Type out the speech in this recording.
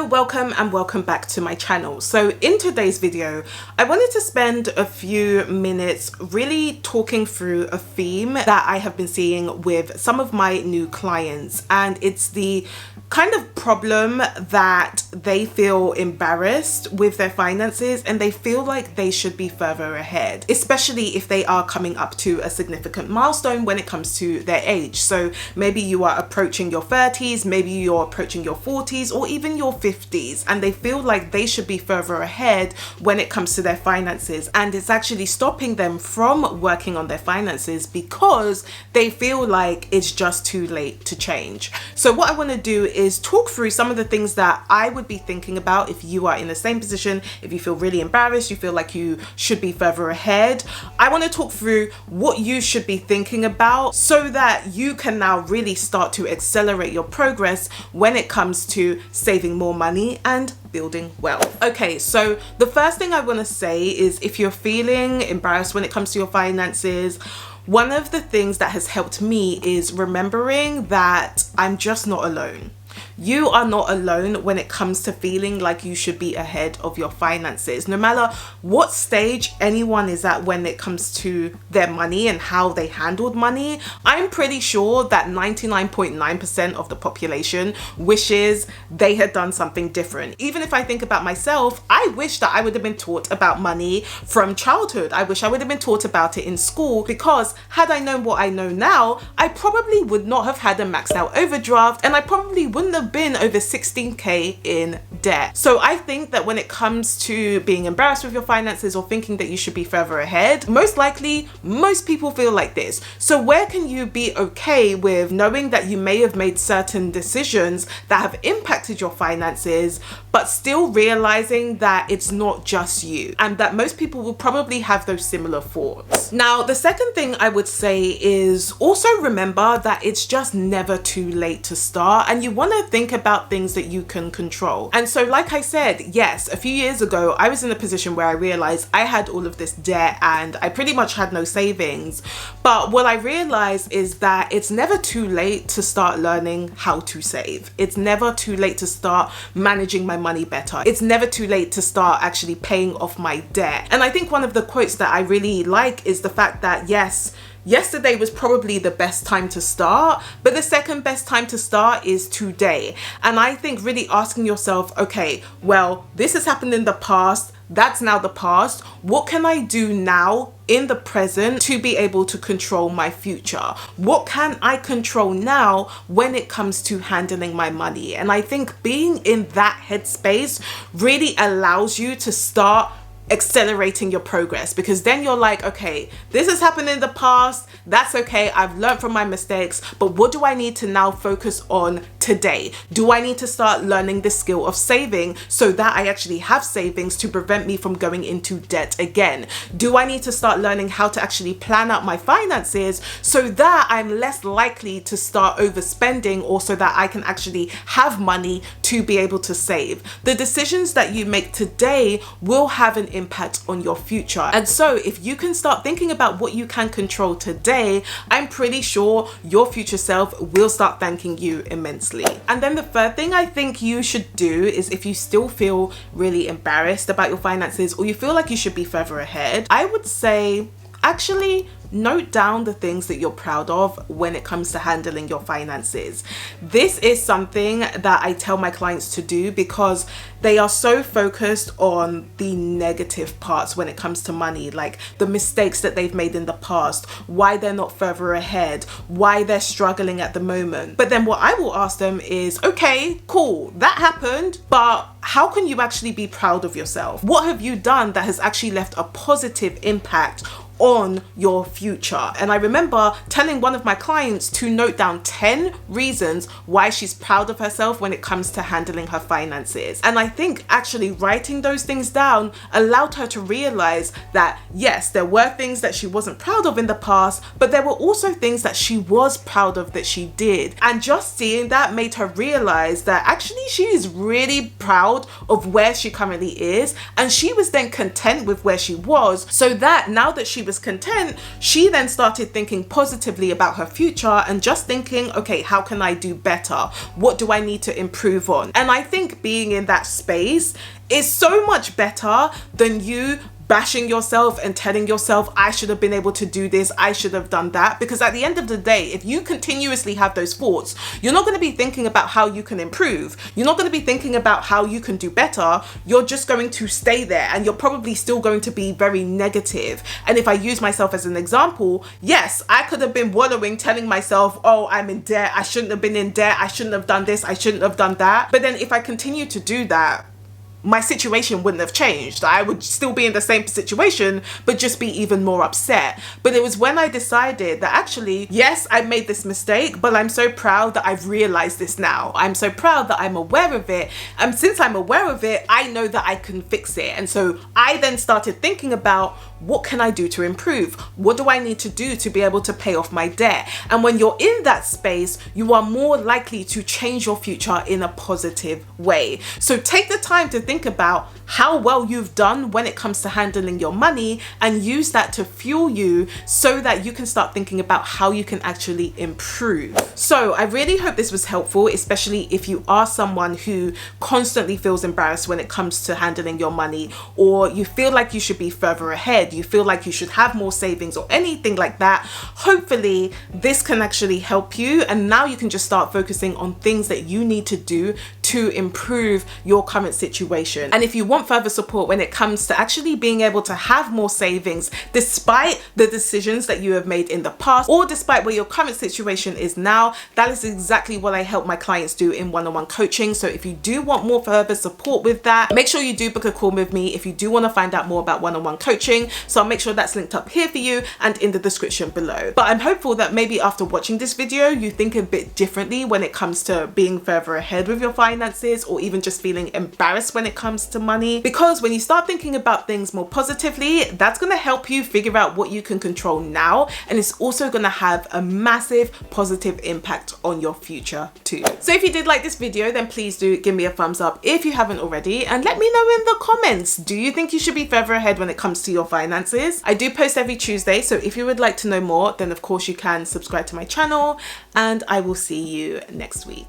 welcome and welcome back to my channel. So in today's video, I wanted to spend a few minutes really talking through a theme that I have been seeing with some of my new clients, and it's the kind of problem that they feel embarrassed with their finances and they feel like they should be further ahead, especially if they are coming up to a significant milestone when it comes to their age. So maybe you are approaching your 30s, maybe you're approaching your 40s or even your 50s, and they feel like they should be further ahead when it comes to their finances, and it's actually stopping them from working on their finances because they feel like it's just too late to change. So what I want to do is talk through some of the things that I would be thinking about if you are in the same position, if you feel really embarrassed, you feel like you should be further ahead. I want to talk through what you should be thinking about so that you can now really start to accelerate your progress when it comes to saving more money and building wealth. Okay, so the first thing I want to say is if you're feeling embarrassed when it comes to your finances, one of the things that has helped me is remembering that I'm just not alone. You are not alone when it comes to feeling like you should be ahead of your finances. No matter what stage anyone is at when it comes to their money and how they handled money, I'm pretty sure that 99.9% of the population wishes they had done something different. Even if I think about myself, I wish that I would have been taught about money from childhood. I wish I would have been taught about it in school, because had I known what I know now, I probably would not have had a maxed out overdraft, and I probably wouldn't have been over 16k in debt. So I think that when it comes to being embarrassed with your finances or thinking that you should be further ahead, most likely most people feel like this. So where can you be okay with knowing that you may have made certain decisions that have impacted your finances, but still realizing that it's not just you, and that most people will probably have those similar thoughts. Now, the second thing I would say is also remember that it's just never too late to start, and you want to think about things that you can control. And so like I said, yes, a few years ago I was in a position where I realized I had all of this debt and I pretty much had no savings. But what I realized is that it's never too late to start learning how to save. It's never too late to start managing my money better. It's never too late to start actually paying off my debt. And I think one of the quotes that I really like is the fact that yes, yesterday was probably the best time to start, but the second best time to start is today. And I think really asking yourself, okay, well, this has happened in the past, that's now the past. What can I do now in the present to be able to control my future? What can I control now when it comes to handling my money? And I think being in that headspace really allows you to start accelerating your progress, because then you're like, okay, this has happened in the past, that's okay, I've learned from my mistakes, but what do I need to now focus on today? Do I need to start learning the skill of saving so that I actually have savings to prevent me from going into debt again? Do I need to start learning how to actually plan out my finances so that I'm less likely to start overspending, or so that I can actually have money to be able to save? The decisions that you make today will have an impact on your future. And so if you can start thinking about what you can control today, I'm pretty sure your future self will start thanking you immensely. And then the third thing I think you should do is, if you still feel really embarrassed about your finances or you feel like you should be further ahead, I would say actually note down the things that you're proud of when it comes to handling your finances. This is something that I tell my clients to do because they are so focused on the negative parts when it comes to money, like the mistakes that they've made in the past, why they're not further ahead, why they're struggling at the moment. But then what I will ask them is, okay, cool, that happened, but how can you actually be proud of yourself? What have you done that has actually left a positive impact on your future? And I remember telling one of my clients to note down 10 reasons why she's proud of herself when it comes to handling her finances. And I think actually writing those things down allowed her to realize that yes, there were things that she wasn't proud of in the past, but there were also things that she was proud of that she did. And just seeing that made her realize that actually she is really proud of where she currently is, and she was then content with where she was, so that now that she was content, she then started thinking positively about her future and just thinking, okay, how can I do better? What do I need to improve on? And I think being in that space is so much better than you bashing yourself and telling yourself, I should have been able to do this, I should have done that. Because at the end of the day, if you continuously have those thoughts, you're not going to be thinking about how you can improve. You're not going to be thinking about how you can do better. You're just going to stay there, and you're probably still going to be very negative. And if I use myself as an example, yes, I could have been wallowing, telling myself, oh, I'm in debt, I shouldn't have been in debt, I shouldn't have done this, I shouldn't have done that. But then if I continue to do that, my situation wouldn't have changed. I would still be in the same situation, but just be even more upset. But it was when I decided that actually, yes, I made this mistake, but I'm so proud that I've realized this now. I'm so proud that I'm aware of it. And since I'm aware of it, I know that I can fix it. And so I then started thinking about, what can I do to improve? What do I need to do to be able to pay off my debt? And when you're in that space, you are more likely to change your future in a positive way. So take the time to think about how well you've done when it comes to handling your money, and use that to fuel you so that you can start thinking about how you can actually improve. So I really hope this was helpful, especially if you are someone who constantly feels embarrassed when it comes to handling your money, or you feel like you should be further ahead, you feel like you should have more savings or anything like that. Hopefully this can actually help you, and now you can just start focusing on things that you need to do to improve your current situation. And if you want further support when it comes to actually being able to have more savings despite the decisions that you have made in the past, or despite where your current situation is now, that is exactly what I help my clients do in one-on-one coaching. So if you do want more further support with that, make sure you do book a call with me if you do want to find out more about one-on-one coaching. So I'll make sure that's linked up here for you and in the description below. But I'm hopeful that maybe after watching this video, you think a bit differently when it comes to being further ahead with your finances, or even just feeling embarrassed when it comes to money. Because when you start thinking about things more positively, that's going to help you figure out what you can control now, and it's also going to have a massive positive impact on your future too. So if you did like this video, then please do give me a thumbs up if you haven't already, and let me know in the comments, do you think you should be further ahead when it comes to your finances? I do post every Tuesday, so if you would like to know more, then of course you can subscribe to my channel, and I will see you next week.